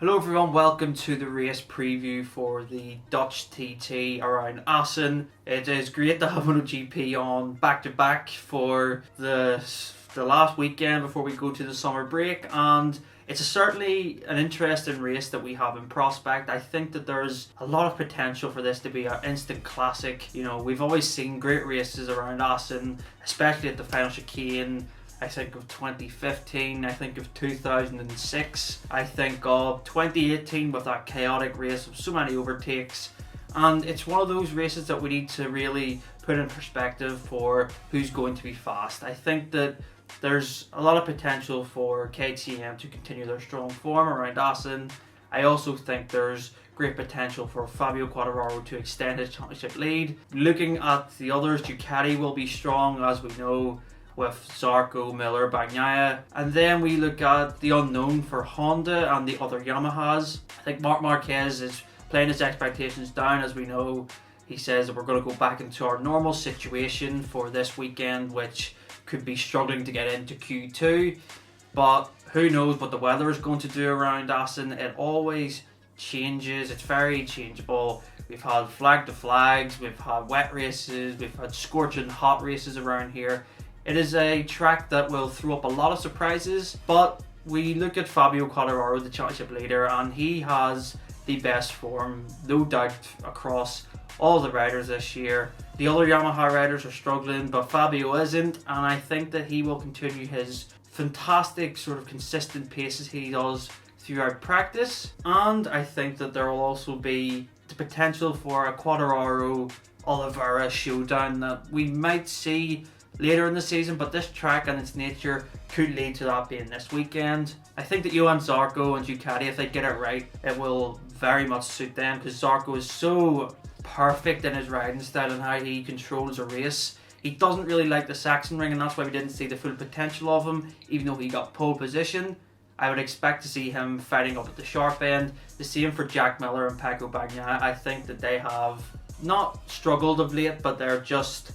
Hello everyone, welcome to the race preview for the Dutch TT around Assen. It is great to have MotoGP on back-to-back for the last weekend before we go to the summer break, and it's certainly an interesting race that we have in prospect. I think that there's a lot of potential for this to be an instant classic. You know, we've always seen great races around Assen, especially at the final chicane. I think of 2015, I think of 2006, I think of 2018 with that chaotic race of so many overtakes. And it's one of those races that we need to really put in perspective for who's going to be fast. I think that there's a lot of potential for KTM to continue their strong form around Assen. I also think there's great potential for Fabio Quartararo to extend his championship lead. Looking at the others, Ducati will be strong, as we know, with Zarco, Miller, Bagnaia. And then we look at the unknown for Honda and the other Yamahas. I think Marc Marquez is playing his expectations down. As we know, he says that we're going to go back into our normal situation for this weekend, which could be struggling to get into Q2. But who knows what the weather is going to do around Assen. It always changes. It's very changeable. We've had flag to flags, we've had wet races, we've had scorching hot races around here. It is a track that will throw up a lot of surprises, but we look at Fabio Quartararo, the championship leader, and he has the best form, no doubt, across all the riders this year. The other Yamaha riders are struggling, but Fabio isn't, and I think that he will continue his fantastic sort of consistent pace as he does throughout practice. And I think that there will also be the potential for a Quartararo-Oliveira showdown that we might see later in the season, but this track and its nature could lead to that being this weekend. I think that Johan Zarco and Ducati, if they get it right, it will very much suit them, because Zarco is so perfect in his riding style and how he controls a race. He doesn't really like the Sachsenring, and that's why we didn't see the full potential of him, even though he got pole position. I would expect to see him fighting up at the sharp end. The same for Jack Miller and Pecco Bagnaia. I think that they have not struggled of late, but they're just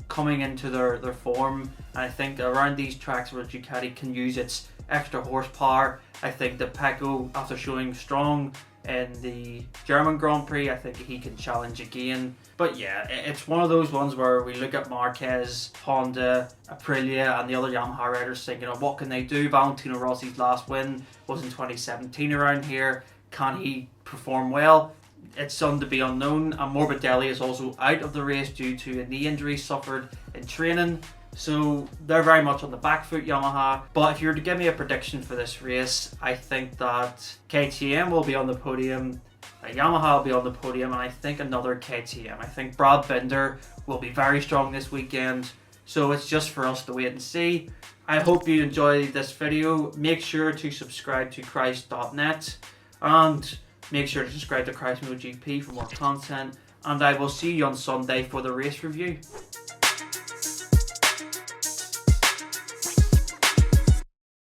coming into their form, and I think around these tracks where Ducati can use its extra horsepower, I think that Pecco, after showing strong in the German Grand Prix, I think he can challenge again. But yeah, it's one of those ones where we look at Marquez, Honda, Aprilia and the other Yamaha riders thinking, oh, what can they do? Valentino Rossi's last win was in 2017 around here. Can he perform well? It's something to be unknown, and Morbidelli is also out of the race due to a knee injury suffered in training, so they're very much on the back foot, Yamaha. But if you were to give me a prediction for this race, I think that KTM will be on the podium, Yamaha will be on the podium, and I think another KTM. I think Brad Binder will be very strong this weekend, so it's just for us to wait and see. I hope you enjoyed this video. Make sure to subscribe to Christ.net, and make sure to subscribe to Christ MotoGP for more content, and I will see you on Sunday for the race review.